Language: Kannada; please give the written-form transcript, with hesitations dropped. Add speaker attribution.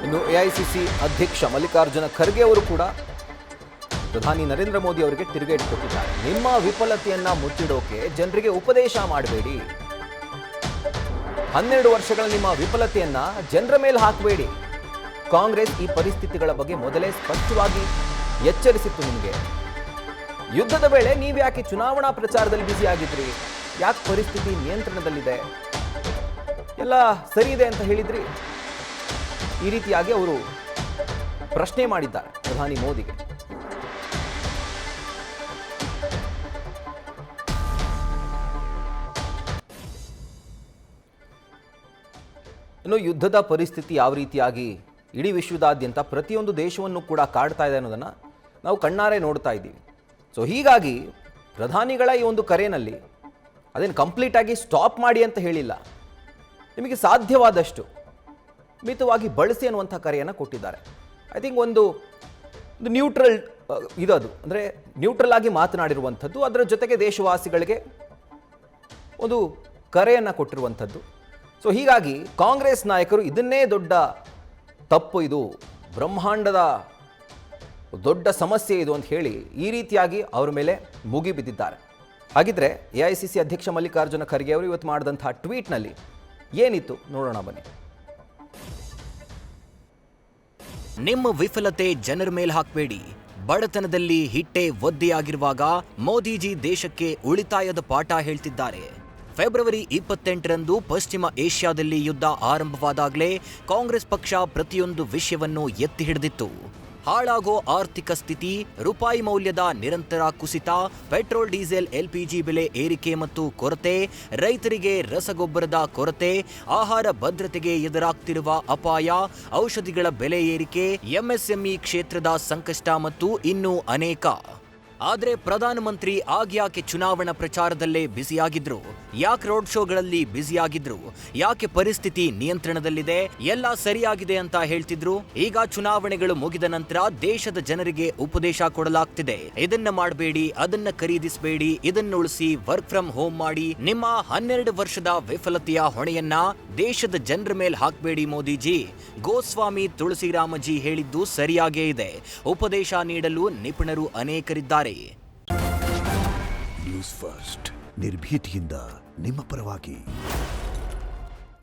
Speaker 1: ಇನ್ನು ಎಐಸಿಸಿ ಅಧ್ಯಕ್ಷ ಮಲ್ಲಿಕಾರ್ಜುನ ಖರ್ಗೆ ಅವರು ಕೂಡ ಪ್ರಧಾನಿ ನರೇಂದ್ರ ಮೋದಿ ಅವರಿಗೆ ತಿರುಗೇಟು ಕೊಟ್ಟಿದ್ದಾರೆ. ನಿಮ್ಮ ವಿಫಲತೆಯನ್ನ ಮುಚ್ಚಿಡೋಕೆ ಜನರಿಗೆ ಉಪದೇಶ ಮಾಡಬೇಡಿ. 12 ವರ್ಷಗಳ ನಿಮ್ಮ ವಿಫಲತೆಯನ್ನ ಜನರ ಮೇಲೆ ಹಾಕಬೇಡಿ. ಕಾಂಗ್ರೆಸ್ ಈ ಪರಿಸ್ಥಿತಿಗಳ ಬಗ್ಗೆ ಮೊದಲೇ ಸ್ಪಷ್ಟವಾಗಿ ಎಚ್ಚರಿಸಿತ್ತು ನಿಮಗೆ. ಯುದ್ಧದ ವೇಳೆ ನೀವ್ಯಾಕೆ ಚುನಾವಣಾ ಪ್ರಚಾರದಲ್ಲಿ ಬ್ಯುಸಿಯಾಗಿದ್ರಿ? ಯಾಕೆ ಪರಿಸ್ಥಿತಿ ನಿಯಂತ್ರಣದಲ್ಲಿದೆ, ಎಲ್ಲ ಸರಿ ಇದೆ ಅಂತ ಹೇಳಿದ್ರಿ? ಈ ರೀತಿಯಾಗಿ ಅವರು ಪ್ರಶ್ನೆ ಮಾಡಿದ್ದಾರೆ ಪ್ರಧಾನಿ ಮೋದಿಗೆ. ಇನ್ನು ಯುದ್ಧದ ಪರಿಸ್ಥಿತಿ ಯಾವ ರೀತಿಯಾಗಿ ಇಡೀ ವಿಶ್ವದಾದ್ಯಂತ ಪ್ರತಿಯೊಂದು ದೇಶವನ್ನು ಕೂಡ ಕಾಡ್ತಾ ಇದೆ ಅನ್ನೋದನ್ನು ನಾವು ಕಣ್ಣಾರೆ ನೋಡ್ತಾ ಇದ್ದೀವಿ. ಸೊ ಹೀಗಾಗಿ ಪ್ರಧಾನಿಗಳ ಈ ಒಂದು ಕರೆಯಲ್ಲಿ ಅದೇನು ಕಂಪ್ಲೀಟಾಗಿ ಸ್ಟಾಪ್ ಮಾಡಿ ಅಂತ ಹೇಳಿಲ್ಲ, ನಿಮಗೆ ಸಾಧ್ಯವಾದಷ್ಟು ಮಿತವಾಗಿ ಬಳಸಿ ಅನ್ನುವಂಥ ಕರೆಯನ್ನು ಕೊಟ್ಟಿದ್ದಾರೆ. ಐ ಥಿಂಕ್ ಒಂದು ನ್ಯೂಟ್ರಲ್ ಇದದು, ಅಂದರೆ ನ್ಯೂಟ್ರಲ್ ಆಗಿ ಮಾತನಾಡಿರುವಂಥದ್ದು, ಅದರ ಜೊತೆಗೆ ದೇಶವಾಸಿಗಳಿಗೆ ಒಂದು ಕರೆಯನ್ನು ಕೊಟ್ಟಿರುವಂಥದ್ದು. ಸೊ ಹೀಗಾಗಿ ಕಾಂಗ್ರೆಸ್ ನಾಯಕರು ಇದನ್ನೇ ದೊಡ್ಡ ತಪ್ಪು, ಇದು ಬ್ರಹ್ಮಾಂಡದ ದೊಡ್ಡ ಸಮಸ್ಯೆ ಇದು ಅಂತ ಹೇಳಿ ಈ ರೀತಿಯಾಗಿ ಅವರ ಮೇಲೆ ಮುಗಿಬಿದ್ದಿದ್ದಾರೆ. ಹಾಗಿದ್ರೆ ಎಐಸಿಸಿ ಅಧ್ಯಕ್ಷ ಮಲ್ಲಿಕಾರ್ಜುನ ಖರ್ಗೆ ಅವರು ಇವತ್ತು ಮಾಡಿದಂತಹ ಟ್ವೀಟ್ನಲ್ಲಿ ಏನಿತ್ತು ನೋಡೋಣ ಬನ್ನಿ.
Speaker 2: ನಿಮ್ಮ ವಿಫಲತೆ ಜನರ ಮೇಲೆ ಹಾಕಬೇಡಿ. ಬಡತನದಲ್ಲಿ ಹಿಟ್ಟೆ ಒದ್ದೆಯಾಗಿರುವಾಗ ಮೋದಿಜಿ ದೇಶಕ್ಕೆ ಉಳಿತಾಯದ ಪಾಠ ಹೇಳ್ತಿದ್ದಾರೆ. ಫೆಬ್ರವರಿ 28ರಂದು ಪಶ್ಚಿಮ ಏಷ್ಯಾದಲ್ಲಿ ಯುದ್ಧ ಆರಂಭವಾದಾಗಲೇ ಕಾಂಗ್ರೆಸ್ ಪಕ್ಷ ಪ್ರತಿಯೊಂದು ವಿಷಯವನ್ನು ಎತ್ತಿ ಹಿಡಿದಿತ್ತು. ಹಾಳಾಗೋ ಆರ್ಥಿಕ ಸ್ಥಿತಿ, ರೂಪಾಯಿ ಮೌಲ್ಯದ ನಿರಂತರ ಕುಸಿತ, ಪೆಟ್ರೋಲ್ ಡೀಸೆಲ್ ಎಲ್ಪಿಜಿ ಬೆಲೆ ಏರಿಕೆ ಮತ್ತು ಕೊರತೆ, ರೈತರಿಗೆ ರಸಗೊಬ್ಬರದ ಕೊರತೆ, ಆಹಾರ ಭದ್ರತೆಗೆ ಎದುರಾಗ್ತಿರುವ ಅಪಾಯ, ಔಷಧಿಗಳ ಬೆಲೆ ಏರಿಕೆ, ಎಂಎಸ್ಎಂಇ ಕ್ಷೇತ್ರದ ಸಂಕಷ್ಟ ಮತ್ತು ಇನ್ನೂ ಅನೇಕ. ಆದ್ರೆ ಪ್ರಧಾನಮಂತ್ರಿ ಆಗ್ಯಾಕೆ ಚುನಾವಣಾ ಪ್ರಚಾರದಲ್ಲೇ ಬ್ಯುಸಿಯಾಗಿದ್ರು? ಯಾಕೆ ರೋಡ್ ಶೋಗಳಲ್ಲಿ ಬ್ಯುಸಿಯಾಗಿದ್ರು? ಯಾಕೆ ಪರಿಸ್ಥಿತಿ ನಿಯಂತ್ರಣದಲ್ಲಿದೆ, ಎಲ್ಲ ಸರಿಯಾಗಿದೆ ಅಂತ ಹೇಳ್ತಿದ್ರು? ಈಗ ಚುನಾವಣೆಗಳು ಮುಗಿದ ನಂತರ ದೇಶದ ಜನರಿಗೆ ಉಪದೇಶ ಕೊಡಲಾಗ್ತಿದೆ. ಇದನ್ನ ಮಾಡಬೇಡಿ, ಅದನ್ನ ಖರೀದಿಸಬೇಡಿ, ಇದನ್ನ ಉಳಿಸಿ, ವರ್ಕ್ ಫ್ರಮ್ ಹೋಮ್ ಮಾಡಿ. ನಿಮ್ಮ 12 ವರ್ಷದ ವಿಫಲತೆಯ ಹೊಣೆಯನ್ನ ದೇಶದ ಜನರ ಮೇಲೆ ಹಾಕಬೇಡಿ ಮೋದಿಜಿ. ಗೋಸ್ವಾಮಿ ತುಳಸಿರಾಮಜಿ ಹೇಳಿದ್ದು ಸರಿಯಾಗೇ ಇದೆ. ಉಪದೇಶ ನೀಡಲು ನಿಪುಣರು ಅನೇಕರಿದ್ದಾರೆ.
Speaker 3: ನ್ಯೂಸ್ ಫಸ್ಟ್ ನಿರ್ಭೀತಿಯಿಂದ ನಿಮ್ಮ ಪರವಾಗಿ.